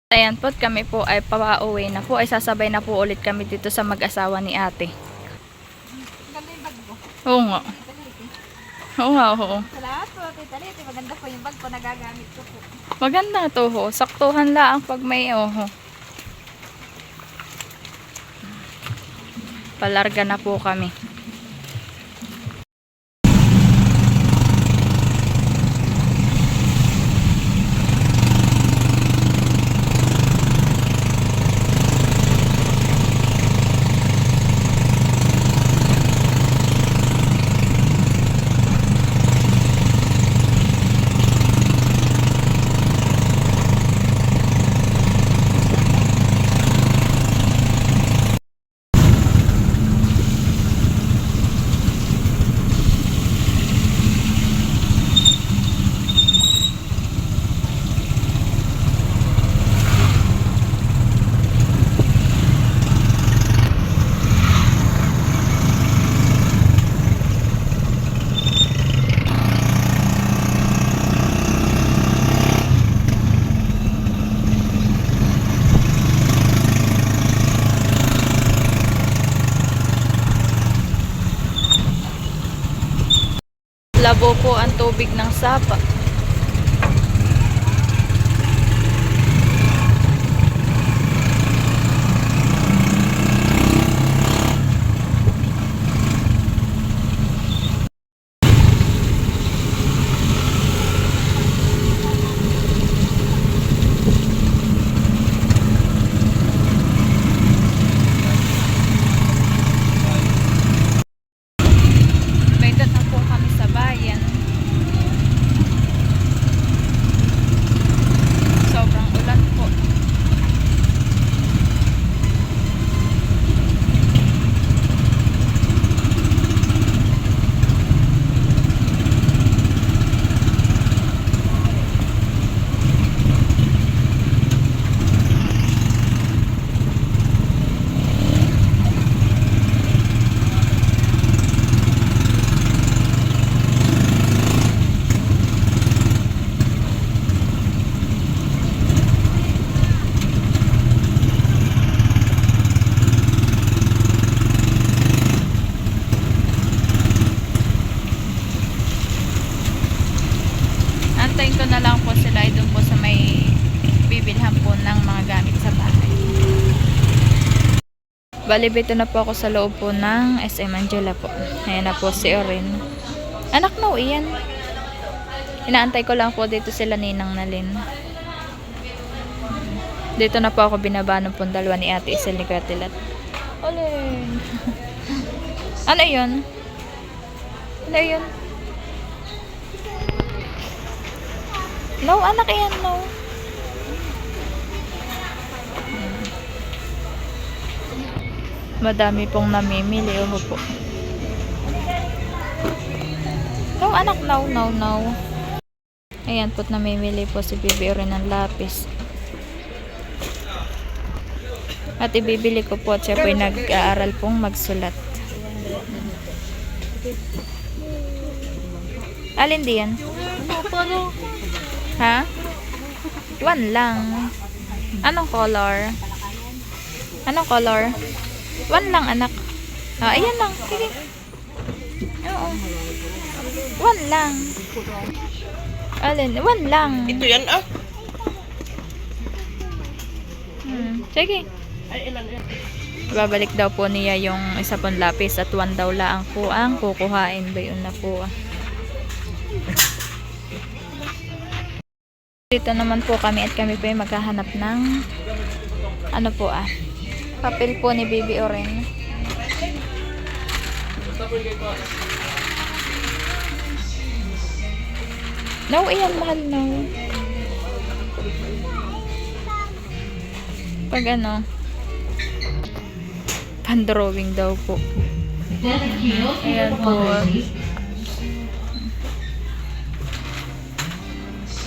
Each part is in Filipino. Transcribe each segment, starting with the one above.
Ayan po, kami po ay pauwi na po. Ay sasabay na po ulit kami dito sa mag-asawa ni ate. Maganda yung bag mo. Oo nga. Oo nga, oo. Salamat po, Tita Liti. Maganda po yung bag ko. Nagagamit ko po. Maganda to ho. Saktuhan lang pag may oho. Palarga na po kami. Labo po ang tubig ng Sapa. May na po kami sa bayan. Sobrang ulan po. Antayin ko na lang po sila ay doon po sa may bibilhan po ng mga gamit sa bahay. Bali, bito na po ako sa loob po ng SM Angela po. Ayan na po si Orin. Anak no, iyan. Inaantay ko lang po dito sila Ninang Nalin. Dito na po ako binaba ng pong dalawa ni Ate Isel ni Katilat. Olin. Ano yun? Ano yun? No, anak yan, no. Madami pong namimili. Oho po. No, anak, no, no, no. Ayan po't namimili po si Bibi rin ng lapis. At ibibili ko po at siya po'y nag-aaral pong magsulat. Alin diyan? Ha? One lang. Anong color? Anong color? One lang, anak. Ah, ayan lang. Sige. Oo. One lang. Alin? One lang. Ito yan ah. Sige. Babalik daw po niya yung isa pong lapis at one daw lang po ang kukuhain. Ba yun na po ah. Dito naman po kami at kami po ay maghahanap ng ano po ah, papel po ni Bibi Oren. No, iyan mahal no. Pag ano, pan-drawing daw po. Ayan po.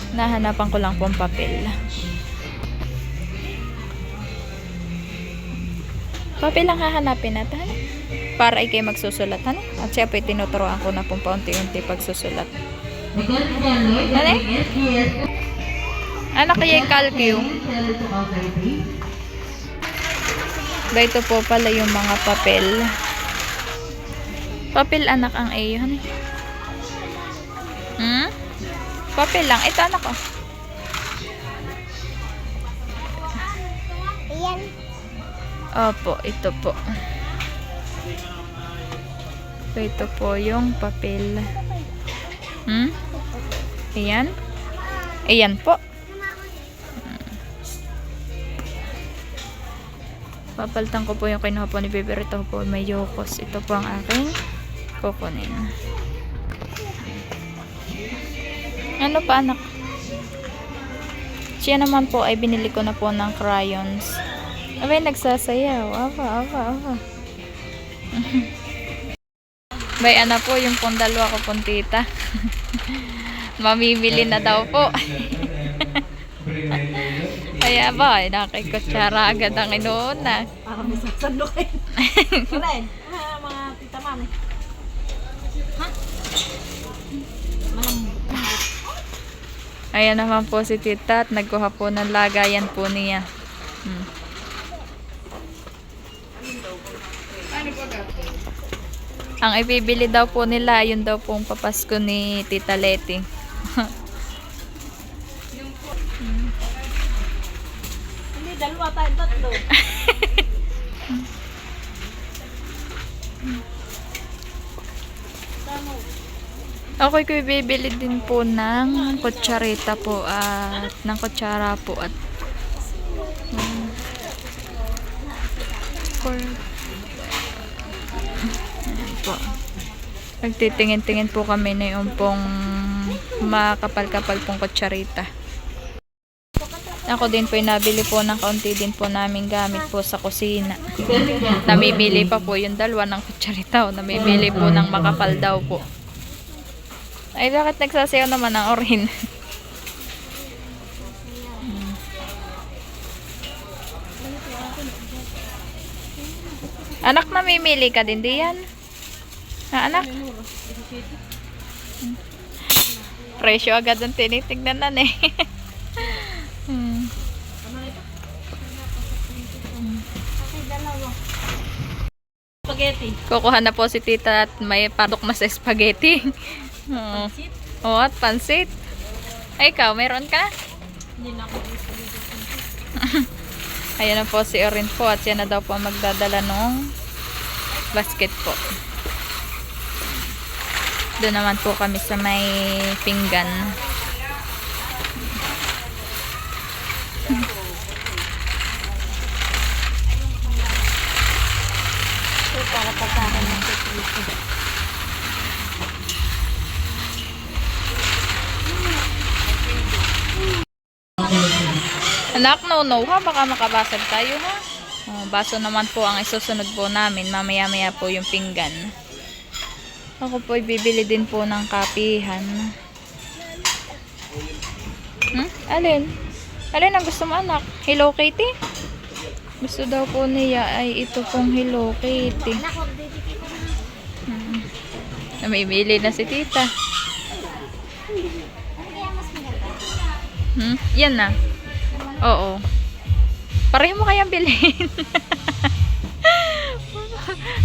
Nahanapan ko lang pong papel. Papel lang hahanapin natin. Para ikay magsusulat. At siya po tinuturoan ko na pong paunti-unti pagsusulat. Ano? Anak kaya yung calcio. Dito po pala yung mga papel. Papel anak ang A yun. Papel lang. Ito anak ko. Ayan. Opo, ito po. Ito po yung papel. Ayan. Ayan po. Papalitan ko po yung kinuha po ni Bebe. Ito po may yokos. Ito po ang aking kukunin. Ano pa anak? Siya naman po ay binili ko na po ng crayons. Abay nagsasayaw. Aba. Bay ana po yung pong dalawa ko pong tita. Mamimili na daw po. Kaya ba, nakikutsara agad ang inuuna. Para may sasandukin. Kulen, mga tita mami. Ha? Ayan naman po si tita at nagkuha po ng lagayan po niya. Ang ibibili daw po nila, yun daw pong papasko ni Tita Leti. Hindi, dalawa tayo, tatlo. Ako ko bibili din po ng kutsarita po at ng kutsara po at ayan po. Nagtitingin-tingin po kami na yung pong makapal-kapal pong kutsarita. Ako din po nabili po ng kaunti din po namin gamit po sa kusina. Namimili pa po yung dalawa ng kutsarita o namimili po ng makapal daw po. Ay, bakit nagsasayaw naman ang orin? Anak, namimili ka din diyan? Ha, anak? Presyo agad ang tinitignan na eh. Spaghetti. Kukuha na po si tita at may patok na sa spaghetti. Oo. Oo, at pansit. Ay, ikaw, meron ka? Hindi na ako Ayan na po si Orin po at siya na daw po magdadala ng basket po. Doon naman po kami sa may pinggan. para pagkakan ng chicken. Anak, no, ha? Baka makabasag tayo, ha? Oh, baso naman po ang isusunod po namin. Mamaya-maya po yung pinggan. Ako po bibili din po ng kapihan. Alin? Alin ang gusto mo, anak? Hello Kitty? Gusto daw po niya ay ito pong Hello Kitty. Namimili na si tita. Yan na. Oo. Pareho mo kayang bilhin.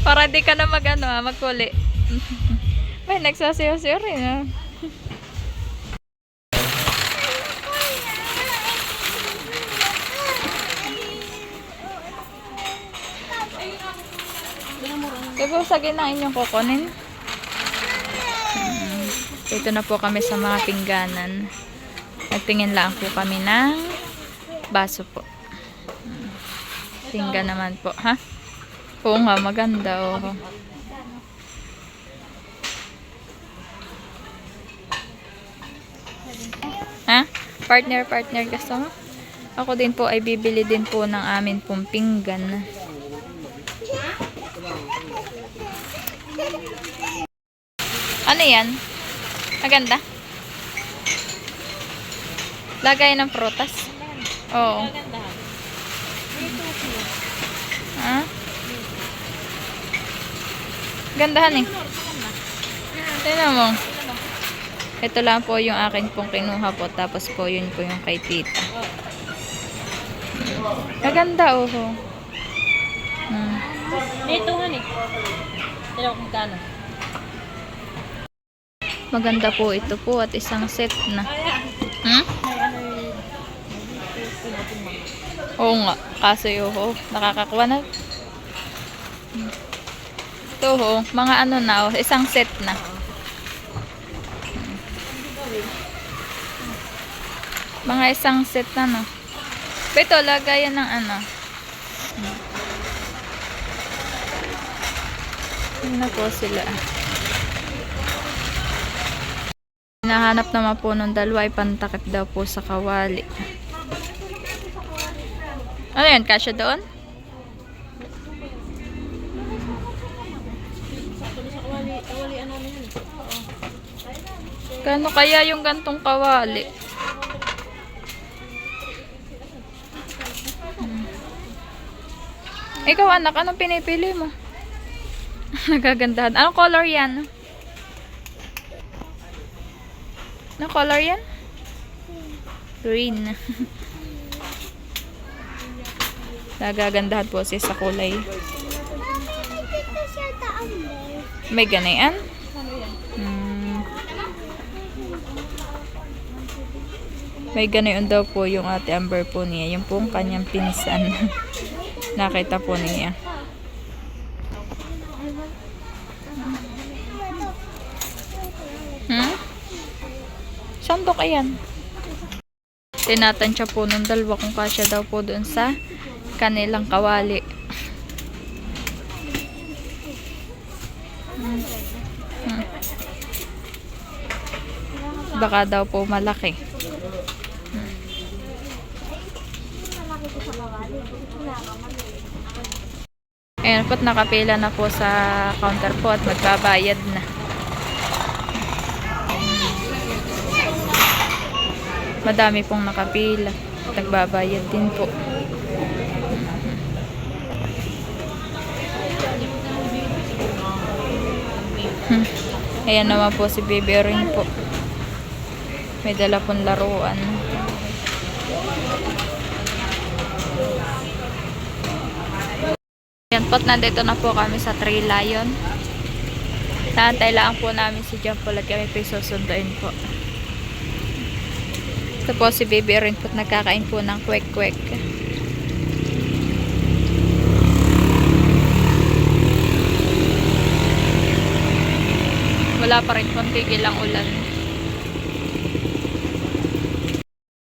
Para di ka na magkuli. May nagsasayaw-sayaw rin, ha? Diba sa gina inyong kukunin? Dito na po kami sa mga pingganan. Nagtingin lang po kami ng baso po. Pinggan naman po, ha? Oo nga, maganda, oh. Ha? Partner gusto mo? Ako din po ay bibili din po ng amin pong pinggan. Ano yan? Maganda? Lagay ng prutas? Oo. Ha? Gandahan eh. Tignan mo. Ito lang po yung akin pong kinuha po. Tapos po yun po yung kay tita. Maganda oh. Hmm. Dito nga ni. Dalawa kung kano. Maganda po ito po at isang set na. Hmm? Oo nga. Kaso yung nakakakuha na. Ito mga ano na isang set na. Mga isang set na no. Ito, lagayan ng ano. Yun na po sila. Hinahanap naman po ng dalawa ay pantakip daw po sa kawali. Ano yan? Kasya doon? Kano kaya yung gantong kawali? Ikaw anak, anong pinipili mo? Nagagandahan. Anong color yan? Anong color yan? Green. Nagagandahan po siya sa kulay. May ganayan? May ganayon daw po yung ate Amber po niya. Yung pong kanyang pinsan. Nakita po niya. Sandok ayan. Tinatansya po ng dalawa kung kasya daw po doon sa kanilang kawali. Baka daw po malaki. Ayan po't nakapila na po sa counter po at magbabayad na. Madami pong nakapila. Nagbabayad din po. Ayan naman po si Baby Ring po. May dala pong laruan. Ayan po't nandito na po kami sa Three Lion. Naantay lang po namin si John Paul at kami po susunduin po. Ito po si Baby Ring po't nagkakain po ng kwek-kwek. Wala pa rin pong tigil ang ulan.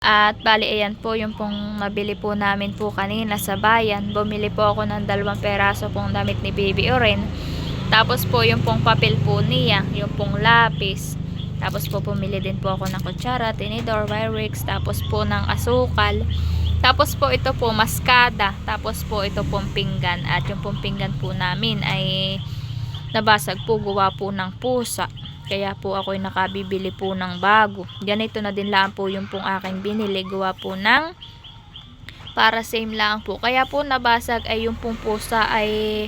At bali ayan po yung pong nabili po namin po kanina sa bayan. Bumili po ako ng 2 peraso pong damit ni Baby Oren. Tapos po yung pong papel po niya, yung pong lapis. Tapos po pumili din po ako ng kutsara, tinidor, Wyrex, tapos po ng asukal. Tapos po ito po maskada, tapos po ito pong pinggan. At yung pong pinggan po namin ay nabasag po, gawa po ng pusa. Kaya po ako'y nakabibili po ng bago. Ganito na din lang po yung pong aking binili. Gawa po ng para same lang po. Kaya po nabasag ay yung pong pusa ay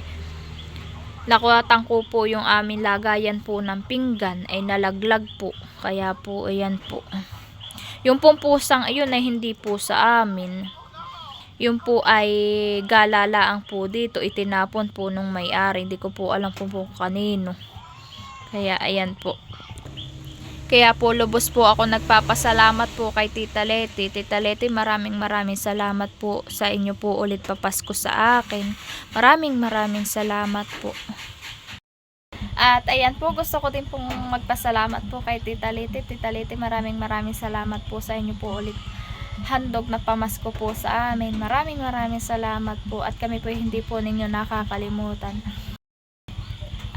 nakuhatan ko po yung aming lagayan po ng pinggan ay nalaglag po. Kaya po ayan po. Yung pong pusang ayun ay hindi po sa amin. Yung po ay galalaang po dito. Itinapon po nung may-ari. Hindi ko po alam po kanino. Kaya ayan po. Kaya po lubos po ako nagpapasalamat po kay Tita Leti. Tita Leti, maraming salamat po sa inyo po ulit papasko sa akin. Maraming salamat po. At ayan po, gusto ko din pong magpasalamat po kay Tita Leti. Tita Leti, maraming salamat po sa inyo po ulit. Handog na pamasko po sa amin. Maraming salamat po. At kami po hindi po ninyo nakakalimutan.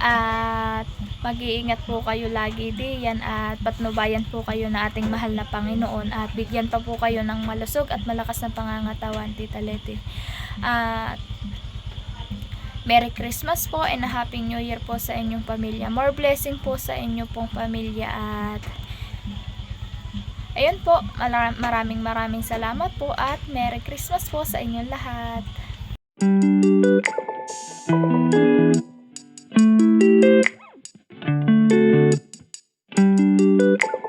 At mag-iingat po kayo lagi diyan at patnubayan po kayo na ating mahal na Panginoon at bigyan pa po kayo ng malusog at malakas na pangangatawan, Tita Leti. At Merry Christmas po and a Happy New Year po sa inyong pamilya. More blessing po sa inyo pong pamilya at ayun po, maraming salamat po at Merry Christmas po sa inyong lahat. Thank you.